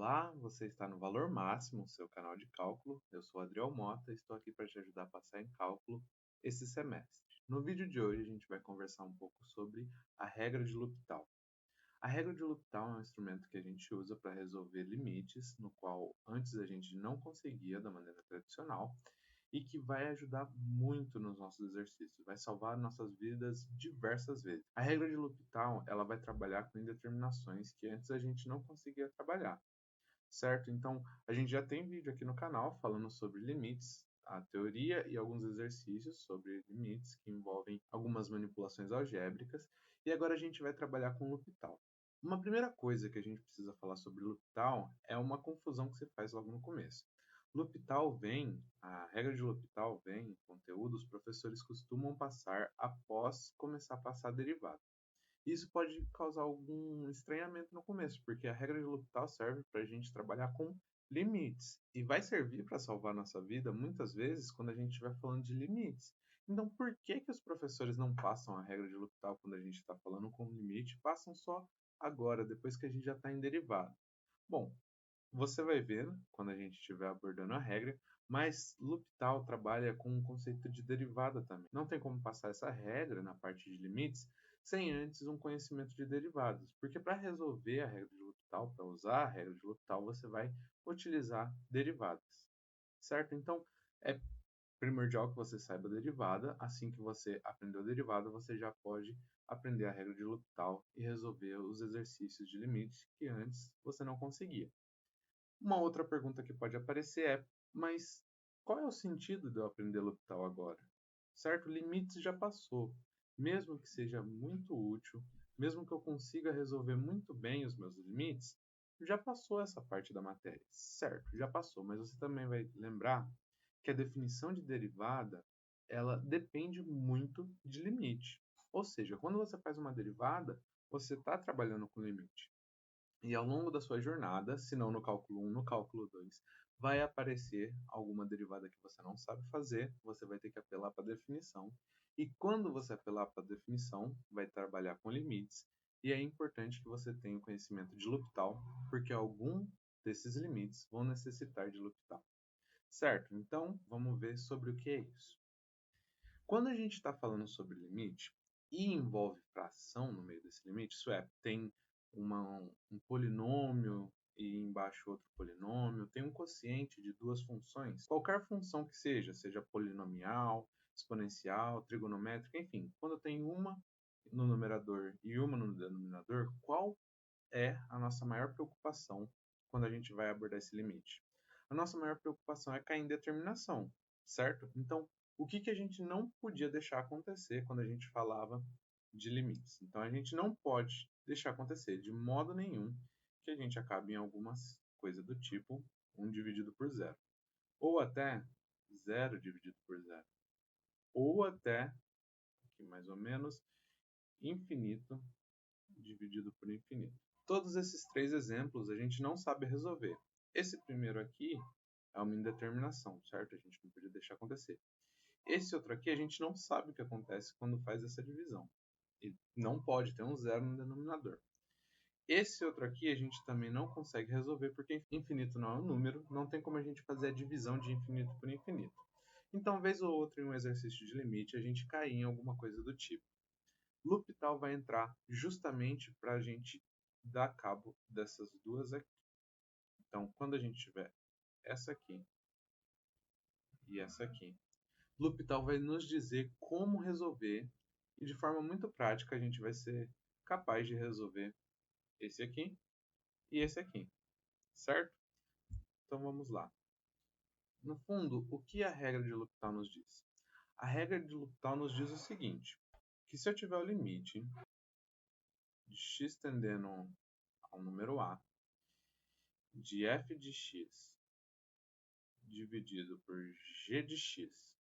Olá, você está no Valor Máximo, seu canal de cálculo. Eu sou Adriel Mota e estou aqui para te ajudar a passar em cálculo esse semestre. No vídeo de hoje a gente vai conversar um pouco sobre a regra de L'Hopital. A regra de L'Hopital é um instrumento que a gente usa para resolver limites, no qual antes a gente não conseguia da maneira tradicional, e que vai ajudar muito nos nossos exercícios, vai salvar nossas vidas diversas vezes. A regra de L'Hopital, ela vai trabalhar com indeterminações que antes a gente não conseguia trabalhar, certo? Então, a gente já tem vídeo aqui no canal falando sobre limites, a teoria e alguns exercícios sobre limites que envolvem algumas manipulações algébricas, e agora a gente vai trabalhar com L'Hopital. Uma primeira coisa que a gente precisa falar sobre L'Hopital é uma confusão que você faz logo no começo. A regra de L'Hopital vem em conteúdo, os professores costumam passar após começar a passar a derivada. Isso pode causar algum estranhamento no começo, porque a regra de L'Hopital serve para a gente trabalhar com limites e vai servir para salvar nossa vida muitas vezes quando a gente estiver falando de limites. Então, por que que os professores não passam a regra de L'Hopital quando a gente está falando com limite, passam só agora, depois que a gente já está em derivada? Bom, você vai ver quando a gente estiver abordando a regra, mas L'Hopital trabalha com um conceito de derivada também. Não tem como passar essa regra na parte de limites sem antes um conhecimento de derivadas, porque para resolver a regra de L'Hopital, para usar a regra de L'Hopital, você vai utilizar derivadas, certo? Então, é primordial que você saiba a derivada. Assim que você aprendeu a derivada, você já pode aprender a regra de L'Hopital e resolver os exercícios de limite que antes você não conseguia. Uma outra pergunta que pode aparecer é: mas qual é o sentido de eu aprender L'Hopital agora? Certo? Limites já passou. Mesmo que seja muito útil, mesmo que eu consiga resolver muito bem os meus limites, já passou essa parte da matéria. Certo, já passou, mas você também vai lembrar que a definição de derivada, ela depende muito de limite. Ou seja, quando você faz uma derivada, você está trabalhando com limite. E ao longo da sua jornada, se não no cálculo 1, no cálculo 2, vai aparecer alguma derivada que você não sabe fazer, você vai ter que apelar para a definição. E quando você apelar para a definição, vai trabalhar com limites. E é importante que você tenha conhecimento de L'Hopital, porque algum desses limites vão necessitar de L'Hopital. Certo? Então, vamos ver sobre o que é isso. Quando a gente está falando sobre limite e envolve fração no meio desse limite, isso é, tem um polinômio e embaixo outro polinômio, tem um quociente de duas funções, qualquer função que seja polinomial, exponencial, trigonométrica, enfim, quando tem uma no numerador e uma no denominador, qual é a nossa maior preocupação quando a gente vai abordar esse limite? A nossa maior preocupação é cair em determinação, certo? Então, o que a gente não podia deixar acontecer quando a gente falava de limites? Então, a gente não pode deixar acontecer de modo nenhum que a gente acabe em algumas coisas do tipo 1 dividido por zero, ou até zero dividido por zero, ou até, aqui mais ou menos, infinito dividido por infinito. Todos esses três exemplos a gente não sabe resolver. Esse primeiro aqui é uma indeterminação, certo? A gente não podia deixar acontecer. Esse outro aqui a gente não sabe o que acontece quando faz essa divisão. E não pode ter um zero no denominador. Esse outro aqui a gente também não consegue resolver porque infinito não é um número, não tem como a gente fazer a divisão de infinito por infinito. Então, vez ou outra, em um exercício de limite, a gente cai em alguma coisa do tipo. L'Hopital vai entrar justamente para a gente dar cabo dessas duas aqui. Então, quando a gente tiver essa aqui e essa aqui, L'Hopital vai nos dizer como resolver e de forma muito prática a gente vai ser capaz de resolver esse aqui e esse aqui, certo? Então vamos lá. No fundo, o que a regra de L'Hopital nos diz? A regra de L'Hopital nos diz o seguinte, que se eu tiver o limite de x tendendo ao número a de f de x dividido por g de x.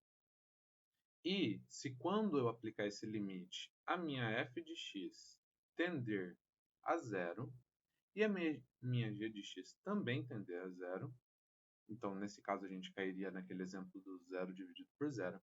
E se quando eu aplicar esse limite, a minha f de x tender a zero e a minha g de x também tender a zero, então nesse caso a gente cairia naquele exemplo do zero dividido por zero,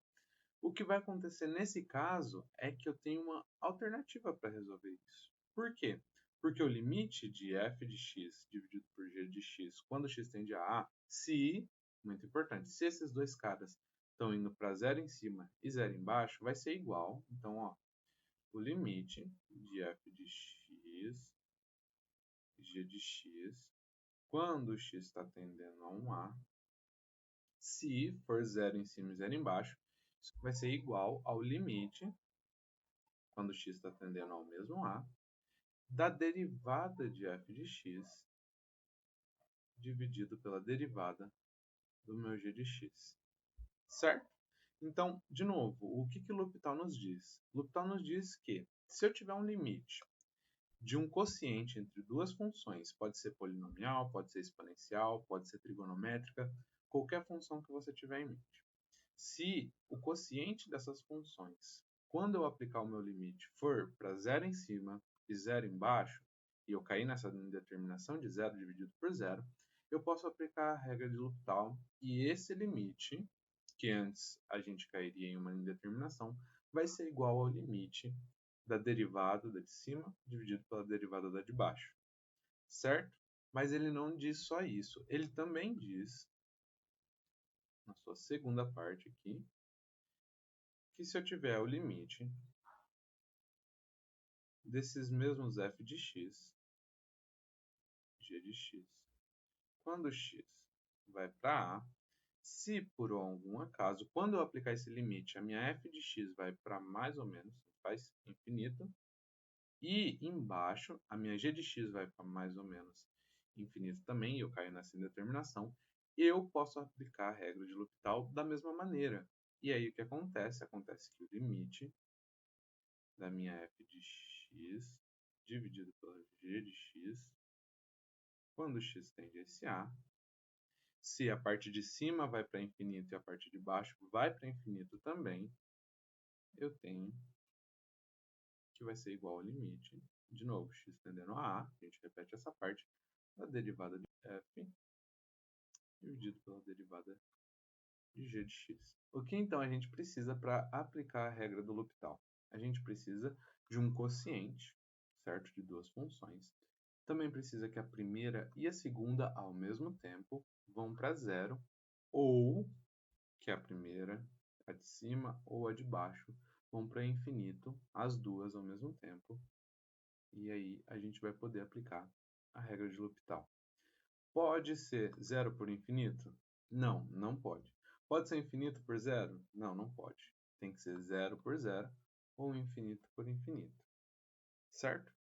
o que vai acontecer nesse caso é que eu tenho uma alternativa para resolver isso. Por quê? Porque o limite de f de x dividido por g de x, quando x tende a A, se, muito importante, se esses dois caras estão indo para zero em cima e zero embaixo, vai ser igual. Então, ó, o limite de f de x, g de x, quando x está tendendo a 1A, se for zero em cima e zero embaixo, isso vai ser igual ao limite, quando x está tendendo ao mesmo A, da derivada de f de x dividido pela derivada do meu g de x. Certo? Então, de novo, o que o L'Hopital nos diz? O L'Hopital nos diz que, se eu tiver um limite de um quociente entre duas funções, pode ser polinomial, pode ser exponencial, pode ser trigonométrica, qualquer função que você tiver em mente. Se o quociente dessas funções, quando eu aplicar o meu limite, for para zero em cima e zero embaixo, e eu cair nessa indeterminação de zero dividido por zero, eu posso aplicar a regra de L'Hopital e esse limite, que antes a gente cairia em uma indeterminação, vai ser igual ao limite da derivada da de cima dividido pela derivada da de baixo. Certo? Mas ele não diz só isso. Ele também diz, na sua segunda parte aqui, que se eu tiver o limite desses mesmos f de x, g de x, quando x vai para A, se por algum acaso, quando eu aplicar esse limite, a minha f de x vai para mais ou menos, faz infinito, e embaixo a minha g de x vai para mais ou menos infinito também, e eu caio nessa indeterminação, eu posso aplicar a regra de L'Hopital da mesma maneira. E aí o que acontece? Acontece que o limite da minha f de x dividido pela g de x, quando x tende a esse A, se a parte de cima vai para infinito e a parte de baixo vai para infinito também, eu tenho que vai ser igual ao limite, de novo, x tendendo a A, a gente repete essa parte, da derivada de f dividido pela derivada de g de x. O que então a gente precisa para aplicar a regra do L'Hopital? A gente precisa de um quociente, certo? De duas funções. Também precisa que a primeira e a segunda, ao mesmo tempo, vão para zero, ou que a primeira, a de cima ou a de baixo, vão para infinito, as duas ao mesmo tempo. E aí a gente vai poder aplicar a regra de L'Hopital. Pode ser zero por infinito? Não, não pode. Pode ser infinito por zero? Não, não pode. Tem que ser zero por zero ou infinito por infinito. Certo?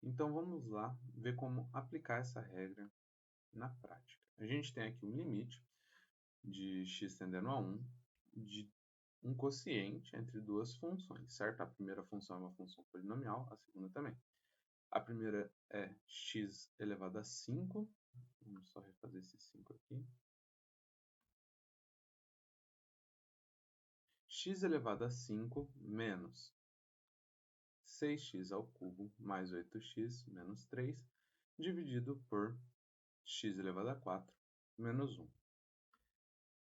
Então vamos lá ver como aplicar essa regra na prática. A gente tem aqui um limite de x tendendo a 1 de um quociente entre duas funções, certo? A primeira função é uma função polinomial, a segunda também. A primeira é x elevado a 5. Vamos só refazer esse 5 aqui. X elevado a 5 menos 6x ao cubo mais 8x menos 3 dividido por x elevado a 4 menos 1.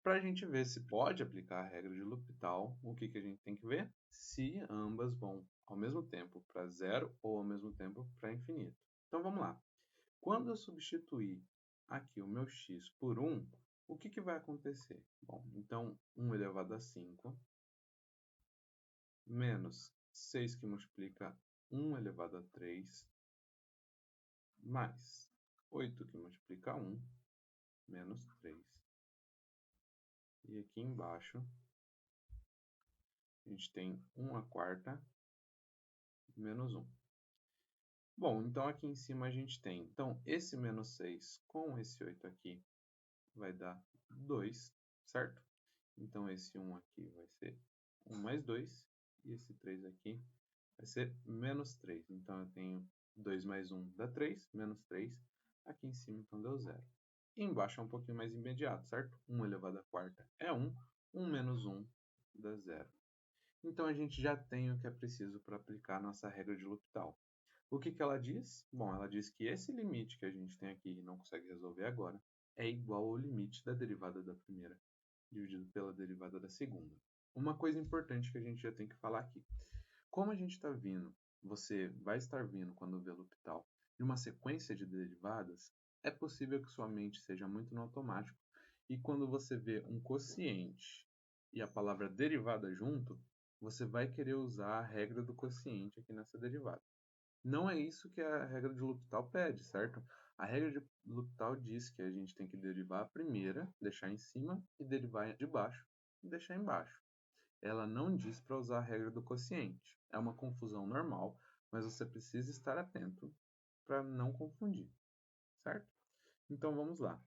Para a gente ver se pode aplicar a regra de L'Hopital, o que a gente tem que ver? Se ambas vão ao mesmo tempo para zero ou ao mesmo tempo para infinito. Então vamos lá. Quando eu substituir aqui o meu x por 1, o que vai acontecer? Bom, então 1 elevado a 5 menos 6 que multiplica 1 elevado a 3 mais 8 que multiplica 1 menos 3. E aqui embaixo a gente tem 1/4 menos 1. Bom, então aqui em cima a gente tem, então esse menos 6 com esse 8 aqui vai dar 2, certo? Então esse 1 aqui vai ser 1 mais 2, e esse 3 aqui vai ser menos 3. Então eu tenho 2 mais 1 dá 3, menos 3. Aqui em cima então deu 0. E embaixo é um pouquinho mais imediato, certo? 1 elevado à quarta é 1, 1 menos 1 dá 0. Então a gente já tem o que é preciso para aplicar a nossa regra de L'Hopital. O que ela diz? Bom, ela diz que esse limite que a gente tem aqui e não consegue resolver agora é igual ao limite da derivada da primeira dividido pela derivada da segunda. Uma coisa importante que a gente já tem que falar aqui. Como a gente está vindo você vai estar vindo quando vê L'Hopital de uma sequência de derivadas, é possível que sua mente seja muito no automático e quando você vê um quociente e a palavra derivada junto, você vai querer usar a regra do quociente aqui nessa derivada. Não é isso que a regra de L'Hopital pede, certo? A regra de L'Hopital diz que a gente tem que derivar a primeira, deixar em cima, e derivar de baixo, e deixar embaixo. Ela não diz para usar a regra do quociente. É uma confusão normal, mas você precisa estar atento para não confundir, certo? Então vamos lá.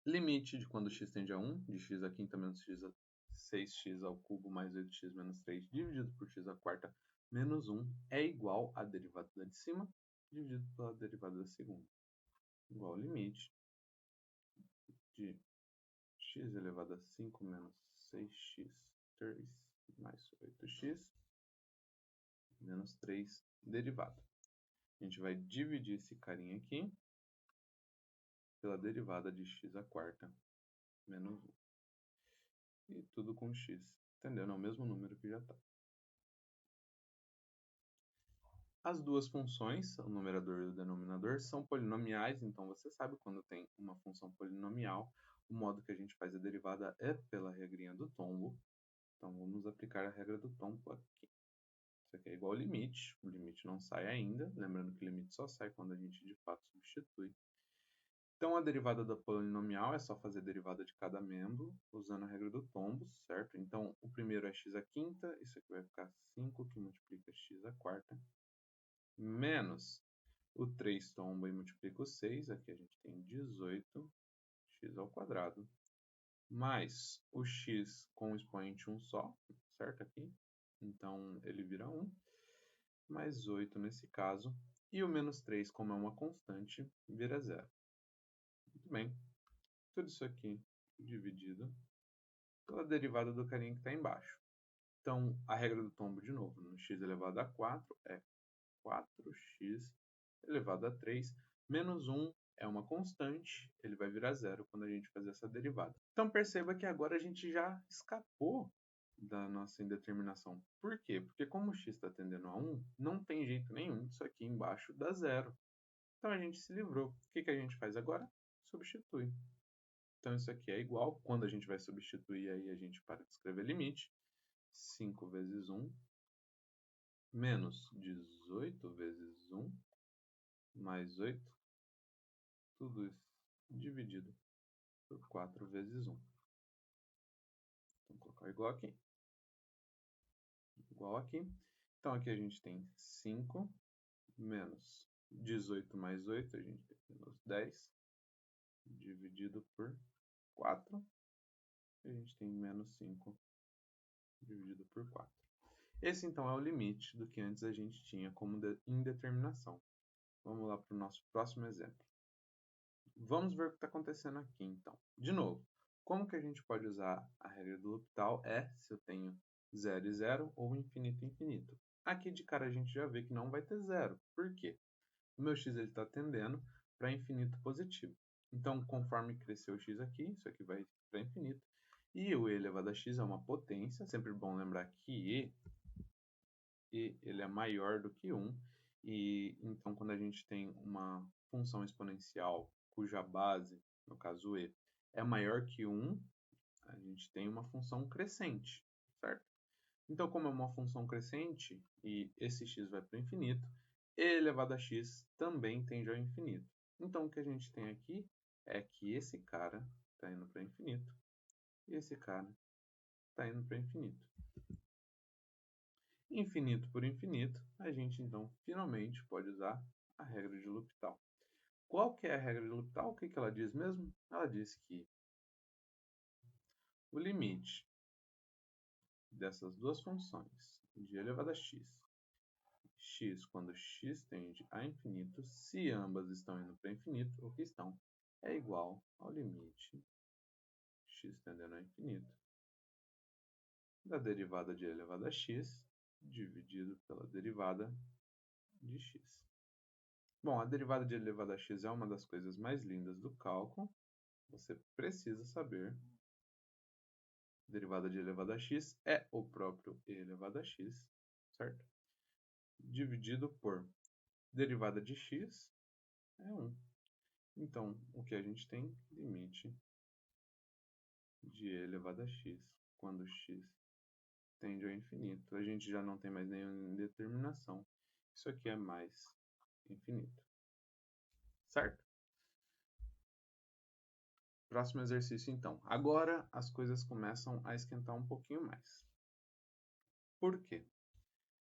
Limite de quando x tende a 1, de x à quinta menos x a 6x ao cubo mais 8x menos 3 dividido por x à quarta menos 1 é igual à derivada de cima dividido pela derivada da segunda. Igual ao limite de x elevado a 5 menos 6x 3 mais 8x menos 3 derivada. A gente vai dividir esse carinha aqui pela derivada de x à quarta menos 1. E tudo com x, entendendo? É o mesmo número que já está. As duas funções, o numerador e o denominador, são polinomiais, então você sabe quando tem uma função polinomial, o modo que a gente faz a derivada é pela regrinha do tombo. Então vamos aplicar a regra do tombo aqui. Isso aqui é igual ao limite, o limite não sai ainda, lembrando que o limite só sai quando a gente de fato substitui. Então a derivada da polinomial é só fazer a derivada de cada membro, usando a regra do tombo, certo? Então o primeiro é x à quinta, isso aqui vai ficar 5 que multiplica x à quarta, menos o 3 tomba e multiplica o 6, aqui a gente tem 18x ao quadrado, mais o x com o expoente 1 só, certo? Aqui, então ele vira 1, mais 8 nesse caso, e o menos 3, como é uma constante, vira 0. Muito bem, tudo isso aqui dividido pela derivada do carinha que está embaixo. Então, a regra do tombo, de novo, no x elevado a 4 é 4x elevado a 3, menos 1 é uma constante, ele vai virar zero quando a gente fazer essa derivada. Então perceba que agora a gente já escapou da nossa indeterminação. Por quê? Porque como x está tendendo a 1, não tem jeito nenhum disso aqui embaixo dar zero. Então a gente se livrou. O que a gente faz agora? Substitui. Então isso aqui é igual, quando a gente vai substituir, aí a gente para de escrever limite, 5 vezes 1 menos 18 vezes 1 mais 8, tudo isso dividido por 4 vezes 1. Então, vou colocar igual aqui. Igual aqui. Então, aqui a gente tem 5 menos 18 mais 8, a gente tem menos 10, dividido por 4. E a gente tem menos 5 dividido por 4. Esse, então, é o limite do que antes a gente tinha como indeterminação. Vamos lá para o nosso próximo exemplo. Vamos ver o que está acontecendo aqui, então. De novo, como que a gente pode usar a regra do L'Hopital se eu tenho 0 e 0 ou infinito e infinito. Aqui de cara a gente já vê que não vai ter zero. Por quê? O meu x está tendendo para infinito positivo. Então, conforme crescer o x aqui, isso aqui vai para infinito. E o e elevado a x é uma potência, sempre bom lembrar que e ele é maior do que 1. E então, quando a gente tem uma função exponencial cuja base, no caso e, é maior que 1, a gente tem uma função crescente, certo? Então, como é uma função crescente e esse x vai para o infinito, e elevado a x também tende ao infinito. Então, o que a gente tem aqui é que esse cara está indo para infinito e esse cara está indo para infinito. Infinito por infinito, a gente então finalmente pode usar a regra de L'Hopital. Qual que é a regra de L'Hopital? O que ela diz mesmo? Ela diz que o limite dessas duas funções de elevado a x quando x tende a infinito, se ambas estão indo para infinito, o que estão, é igual ao limite x tendendo a infinito da derivada de elevado a x dividido pela derivada de x. Bom, a derivada de elevado a x é uma das coisas mais lindas do cálculo. Você precisa saber. Derivada de elevado a x é o próprio e elevado a x, certo? dividido por derivada de x é 1. Então, o que a gente tem? Limite de e elevado a x, quando x tende ao infinito. A gente já não tem mais nenhuma indeterminação. Isso aqui é mais infinito. Certo? Próximo exercício, então. Agora as coisas começam a esquentar um pouquinho mais. Por quê?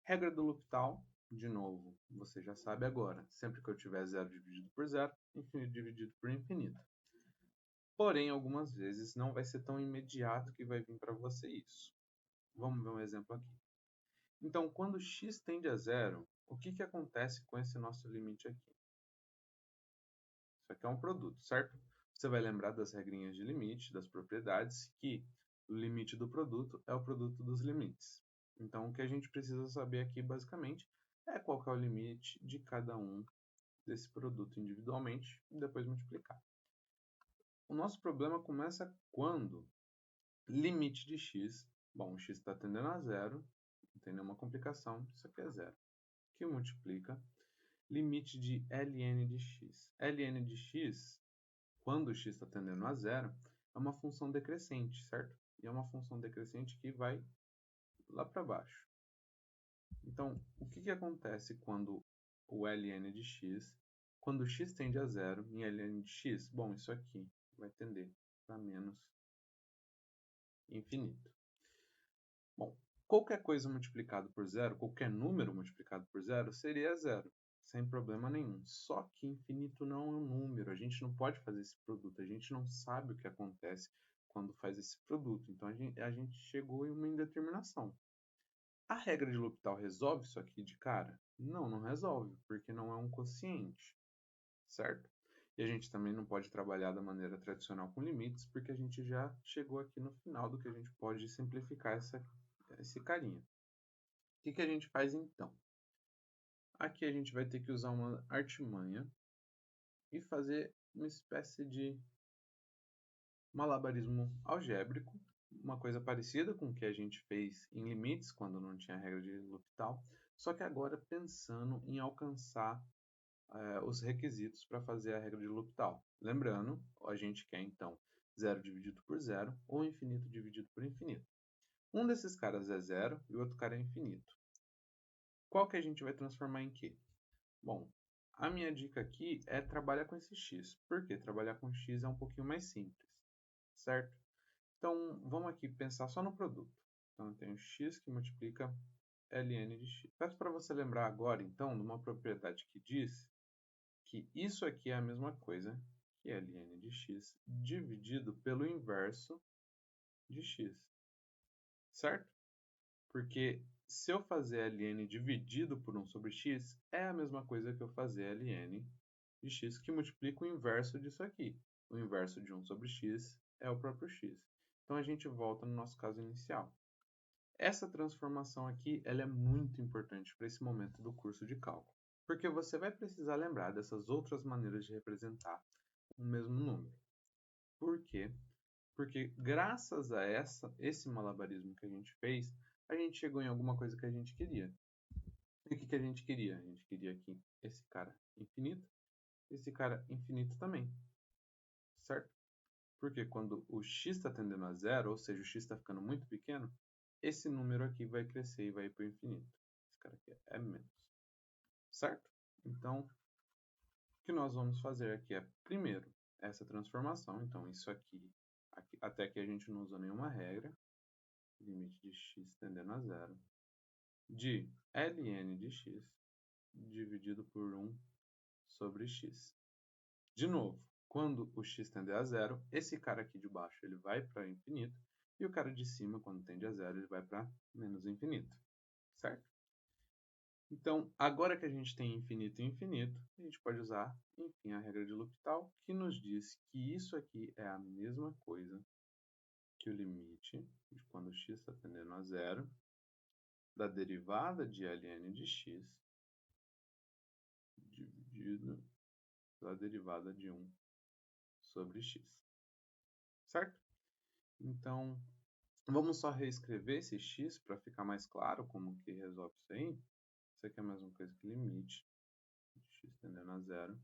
Regra do L'Hopital, de novo, você já sabe agora. Sempre que eu tiver zero dividido por zero, infinito dividido por infinito. Porém, algumas vezes não vai ser tão imediato que vai vir para você isso. Vamos ver um exemplo aqui. Então, quando x tende a zero, o que acontece com esse nosso limite aqui? Isso aqui é um produto, certo? Você vai lembrar das regrinhas de limite, das propriedades, que o limite do produto é o produto dos limites. Então, o que a gente precisa saber aqui, basicamente, é qual que é o limite de cada um desse produto individualmente e depois multiplicar. O nosso problema começa quando limite de x, bom, x está tendendo a zero, não tem nenhuma complicação, isso aqui é zero, que multiplica limite de ln de x. ln de x, quando x está tendendo a zero, é uma função decrescente, certo? E é uma função decrescente que vai lá para baixo. Então, o que acontece quando o ln de x, quando x tende a zero em ln de x? Bom, isso aqui vai tender para menos infinito. Bom, qualquer coisa multiplicado por zero, qualquer número multiplicado por zero, seria zero, sem problema nenhum. Só que infinito não é um número, a gente não pode fazer esse produto, a gente não sabe o que acontece quando faz esse produto. Então, a gente chegou em uma indeterminação. A regra de L'Hopital resolve isso aqui de cara? Não, não resolve, porque não é um quociente, certo? E a gente também não pode trabalhar da maneira tradicional com limites, porque a gente já chegou aqui no final do que a gente pode simplificar esse carinha. O que a gente faz então? Aqui a gente vai ter que usar uma artimanha e fazer uma espécie de malabarismo algébrico, uma coisa parecida com o que a gente fez em limites, quando não tinha regra de L'Hopital, só que agora pensando em alcançar os requisitos para fazer a regra de L'Hopital. Lembrando, a gente quer então zero dividido por zero ou infinito dividido por infinito. Um desses caras é zero e o outro cara é infinito. Qual que a gente vai transformar em quê? Bom, a minha dica aqui é trabalhar com esse x. Por quê? Trabalhar com x é um pouquinho mais simples, certo? Então, vamos aqui pensar só no produto. Então, eu tenho x que multiplica ln de x. Peço para você lembrar agora, então, de uma propriedade que diz que isso aqui é a mesma coisa que ln de x dividido pelo inverso de x, certo? Porque se eu fazer ln dividido por 1 sobre x, é a mesma coisa que eu fazer ln de x que multiplica o inverso disso aqui. O inverso de 1 sobre x é o próprio x. Então, a gente volta no nosso caso inicial. Essa transformação aqui ela é muito importante para esse momento do curso de cálculo, porque você vai precisar lembrar dessas outras maneiras de representar o mesmo número. Por quê? Porque graças a esse malabarismo que a gente fez, a gente chegou em alguma coisa que a gente queria. E o que a gente queria? A gente queria aqui esse cara infinito, esse cara infinito também, certo? Porque quando o x está tendendo a zero, ou seja, o x está ficando muito pequeno, esse número aqui vai crescer e vai para o infinito. Esse cara aqui é menos, certo? Então, o que nós vamos fazer aqui é, primeiro, essa transformação. Então, isso aqui até aqui a gente não usou nenhuma regra. Limite de x tendendo a zero. De ln de x dividido por 1 sobre x. De novo, quando o x tender a zero, esse cara aqui de baixo ele vai para infinito, e o cara de cima, quando tende a zero, ele vai para menos infinito, certo? Então, agora que a gente tem infinito e infinito, a gente pode usar, enfim, a regra de L'Hopital, que nos diz que isso aqui é a mesma coisa que o limite de quando x está tendendo a zero, da derivada de ln de x dividido pela derivada de 1 sobre x, certo? Então, vamos só reescrever esse x para ficar mais claro como que resolve isso aí, Isso aqui é a mesma coisa que limite de x tendendo a zero,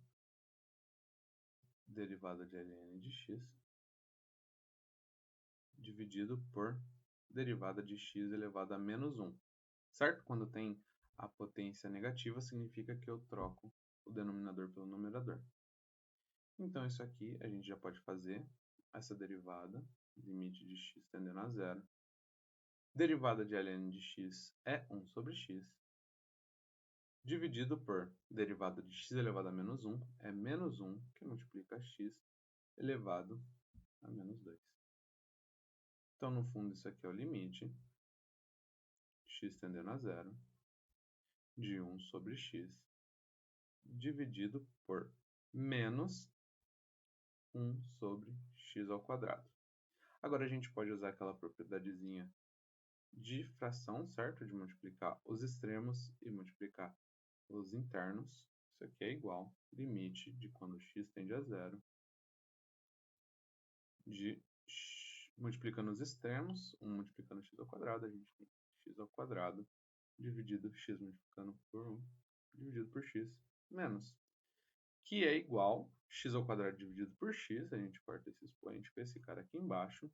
derivada de ln de x, dividido por derivada de x elevado a menos 1. Certo? Quando tem a potência negativa, significa que eu troco o denominador pelo numerador. Então, isso aqui a gente já pode fazer essa derivada, limite de x tendendo a zero. Derivada de ln de x é 1 sobre x, dividido por derivada de x elevado a menos 1, é menos 1, que multiplica x elevado a menos 2. Então, no fundo, isso aqui é o limite, x tendendo a zero, de 1 sobre x, dividido por menos 1 sobre x ao quadrado. Agora, a gente pode usar aquela propriedadezinha de fração, certo? De multiplicar os extremos e multiplicar os internos. Isso aqui é igual limite de quando x tende a zero, de multiplicando os extremos, 1 multiplicando x ao quadrado, a gente tem x ao quadrado, dividido x multiplicando por 1, dividido por x, menos, que é igual x ao quadrado dividido por x, a gente corta esse expoente com esse cara aqui embaixo.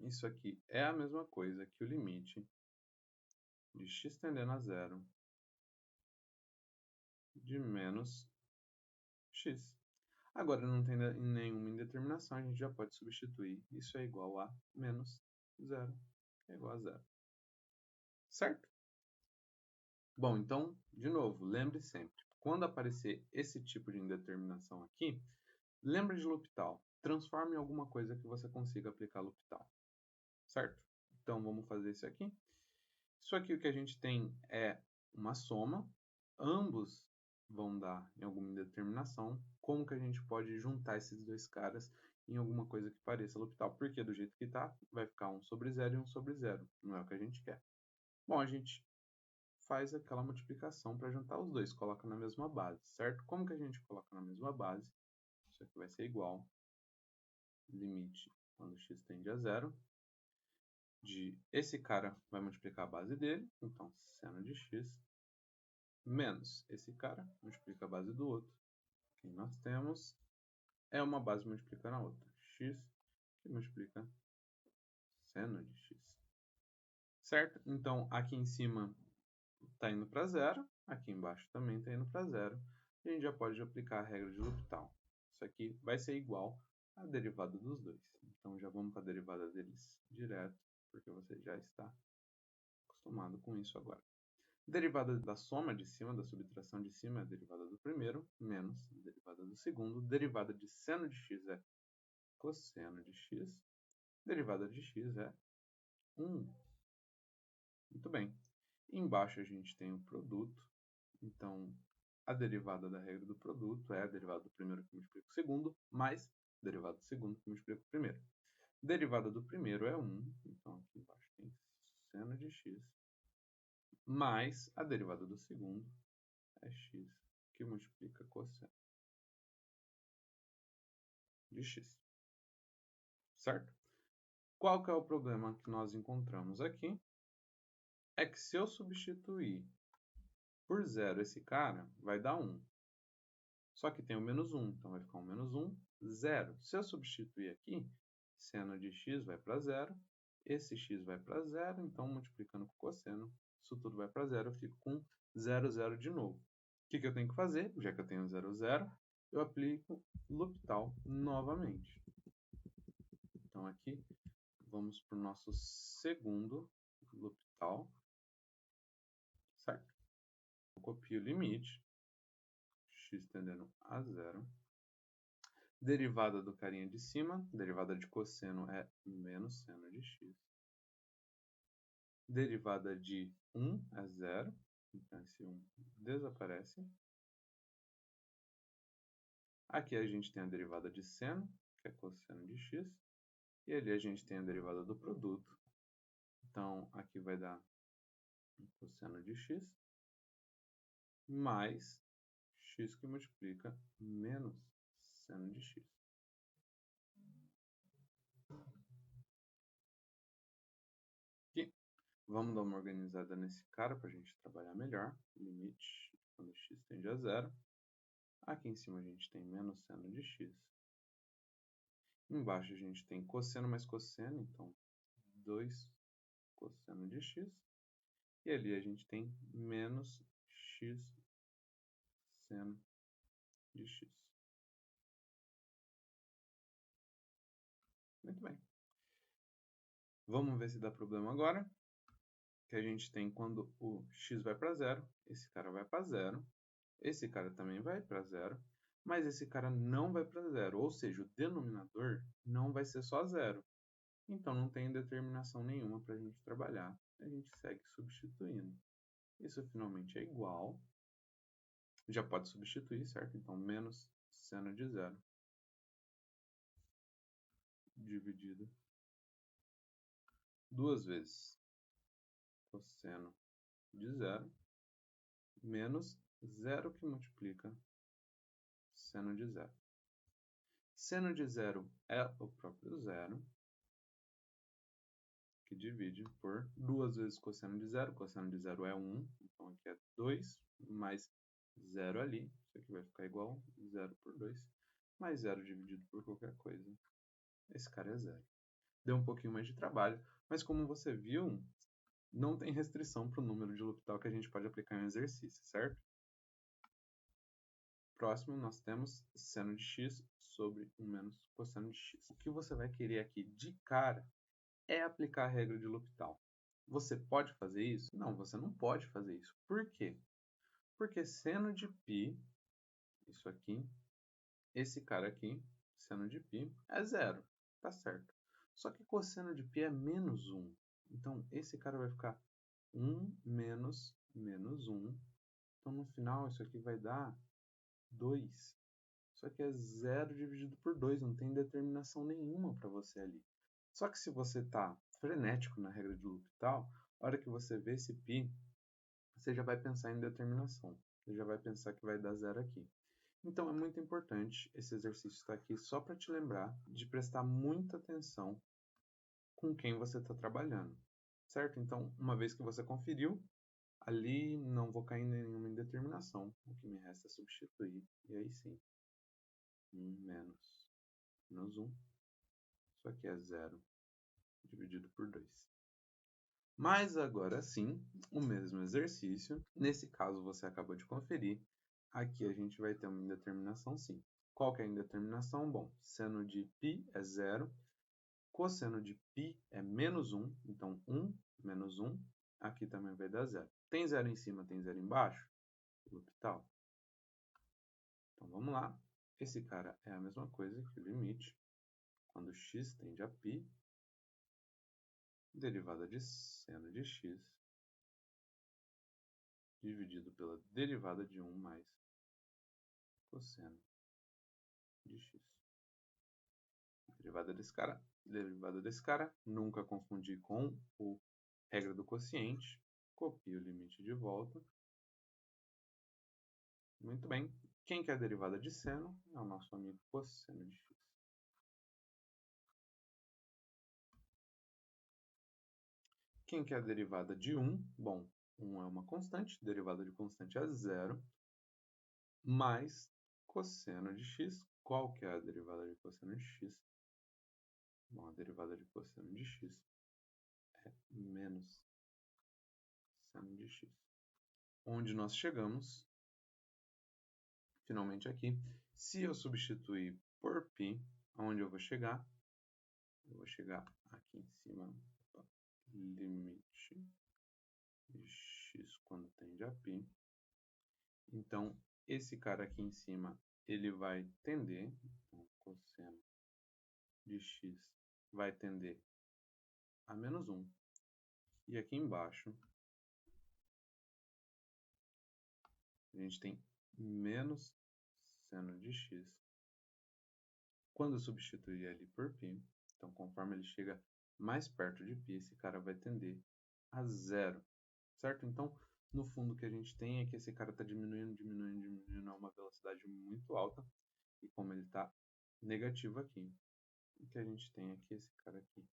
Isso aqui é a mesma coisa que o limite de x tendendo a zero de menos x. Agora não tem nenhuma indeterminação, a gente já pode substituir. Isso é igual a menos zero, é igual a zero. Certo? Bom, então, de novo, lembre sempre, quando aparecer esse tipo de indeterminação aqui, lembre de L'Hopital. Transforme em alguma coisa que você consiga aplicar L'Hopital. Certo? Então, vamos fazer isso aqui. Isso aqui o que a gente tem é uma soma. Ambos vão dar em alguma indeterminação. Como que a gente pode juntar esses dois caras em alguma coisa que pareça L'Hopital? Porque do jeito que está, vai ficar 1 sobre 0 e 1 sobre 0. Não é o que a gente quer. Bom, a gente faz aquela multiplicação para juntar os dois. Coloca na mesma base, certo? Como que a gente coloca na mesma base? Isso aqui vai ser igual limite quando x tende a zero, de esse cara vai multiplicar a base dele, então seno de x, menos esse cara multiplica a base do outro. E nós temos é uma base multiplicando a outra, x que multiplica seno de x. Certo? Então, aqui em cima está indo para zero, aqui embaixo também está indo para zero, e a gente já pode aplicar a regra de L'Hopital. Isso aqui vai ser igual à derivada dos dois. Então, já vamos para a derivada deles direto, porque você já está acostumado com isso agora. Derivada da soma de cima, da subtração de cima, é a derivada do primeiro, menos a derivada do segundo. Derivada de seno de x é cosseno de x. Derivada de x é 1. Muito bem. Embaixo a gente tem o produto. Então, a derivada da regra do produto é a derivada do primeiro que multiplica o segundo, mais a derivada do segundo que multiplica o primeiro. Derivada do primeiro é 1. Então, aqui embaixo tem seno de x. Mais a derivada do segundo é x, que multiplica cosseno de x. Certo? Qual que é o problema que nós encontramos aqui? É que se eu substituir por zero esse cara, vai dar 1. Só que tem o menos 1, então vai ficar um menos 1, 0. Se eu substituir aqui, seno de x vai para 0, esse x vai para 0, então multiplicando com cosseno, isso tudo vai para 0, eu fico com 0, 0 de novo. O que eu tenho que fazer? Já que eu tenho 0, 0, eu aplico L'Hopital novamente. Então aqui, vamos para o nosso segundo L'Hopital, certo? Eu copio o limite, x tendendo a 0. Derivada do carinha de cima, derivada de cosseno é menos seno de x. Derivada de 1 é 0, então esse 1 desaparece. Aqui a gente tem a derivada de seno, que é cosseno de x. E ali a gente tem a derivada do produto. Então, aqui vai dar cosseno de x mais x que multiplica menos seno de x. Aqui, Vamos dar uma organizada nesse cara para a gente trabalhar melhor. Limite quando x tende a zero. Aqui em cima a gente tem menos seno de x. Embaixo a gente tem cosseno mais cosseno, então 2 cosseno de x. E ali a gente tem menos x seno de x. Muito bem. Vamos ver se dá problema agora. Que a gente tem quando o x vai para zero, esse cara vai para zero, esse cara também vai para zero, mas esse cara não vai para zero, ou seja, o denominador não vai ser só zero. Então não tem determinação nenhuma para a gente trabalhar. A gente segue substituindo. Isso finalmente é igual. Já pode substituir, certo? Então menos seno de zero dividido duas vezes cosseno de zero menos zero que multiplica seno de zero. Seno de zero é o próprio zero, que divide por duas vezes cosseno de zero. Cosseno de zero é 1, então aqui é 2, mais zero ali. Isso aqui vai ficar igual a 0 por 2, mais 0 dividido por qualquer coisa. Esse cara é zero. Deu um pouquinho mais de trabalho, mas como você viu, não tem restrição para o número de L'Hopital que a gente pode aplicar em um exercício, certo? Próximo, nós temos seno de x sobre 1 menos cosseno de x. O que você vai querer aqui de cara é aplicar a regra de L'Hopital. Você pode fazer isso? Não, você não pode fazer isso. Por quê? Porque seno de π, isso aqui, esse cara aqui, seno de π, é zero. Tá certo. Só que cosseno de π é menos 1. Então, esse cara vai ficar 1 menos 1. Então, no final, isso aqui vai dar 2. Isso aqui é 0 dividido por 2. Não tem determinação nenhuma para você ali. Só que se você está frenético na regra de L'Hopital, a hora que você vê esse π, você já vai pensar em determinação. Você já vai pensar que vai dar zero aqui. Então é muito importante, esse exercício estar aqui só para te lembrar de prestar muita atenção com quem você está trabalhando. Certo? Então, uma vez que você conferiu, ali não vou cair em nenhuma indeterminação. O que me resta é substituir. E aí sim, 1 menos 1. Isso aqui é 0 dividido por 2. Mas agora sim, o mesmo exercício. Nesse caso, você acabou de conferir. Aqui a gente vai ter uma indeterminação sim. Qual que é a indeterminação? Bom, seno de π é 0. Cosseno de π é menos 1. Então, 1 menos 1. Aqui também vai dar 0. Tem 0 em cima, tem 0 embaixo? L'Hopital. Então, vamos lá. Esse cara é a mesma coisa que o limite. Quando x tende a π, derivada de seno de x dividido pela derivada de 1 mais cosseno de x. Derivada desse cara, nunca confundir com a regra do quociente. Copio o limite de volta. Muito bem. Quem que é a derivada de seno? É o nosso amigo cosseno de x. Quem que é a derivada de 1? Bom, 1 é uma constante, derivada de constante é 0, mais cosseno de x. Qual que é a derivada de cosseno de x? Bom, a derivada de cosseno de x é menos seno de x. Onde nós chegamos, finalmente aqui, se eu substituir por π, aonde eu vou chegar? Eu vou chegar aqui em cima, limite de x quando tende a π. Então, esse cara aqui em cima, ele vai tender, então, cosseno de x vai tender a menos 1. E aqui embaixo, a gente tem menos seno de x. Quando eu substituir ali por π, então conforme ele chega mais perto de π, esse cara vai tender a 0, certo? Então, no fundo, o que a gente tem é que esse cara está diminuindo a uma velocidade muito alta. E como ele está negativo aqui, o que a gente tem aqui, esse cara aqui,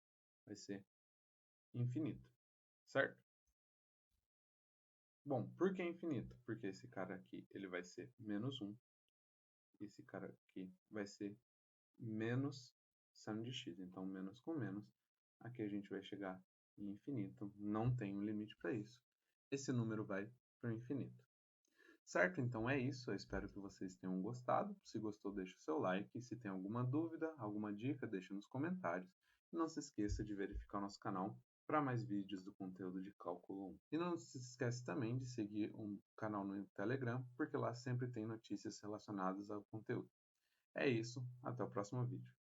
vai ser infinito, certo? Bom, por que infinito? Porque esse cara aqui ele vai ser menos 1, esse cara aqui vai ser menos seno de x. Então, menos com menos, aqui a gente vai chegar em infinito, não tem um limite para isso. Esse número vai para o infinito. Certo? Então é isso, eu espero que vocês tenham gostado. Se gostou, deixa o seu like. Se tem alguma dúvida, alguma dica, deixa nos comentários. E não se esqueça de verificar o nosso canal para mais vídeos do conteúdo de Cálculo 1. E não se esqueça também de seguir o canal no Telegram, porque lá sempre tem notícias relacionadas ao conteúdo. É isso, até o próximo vídeo.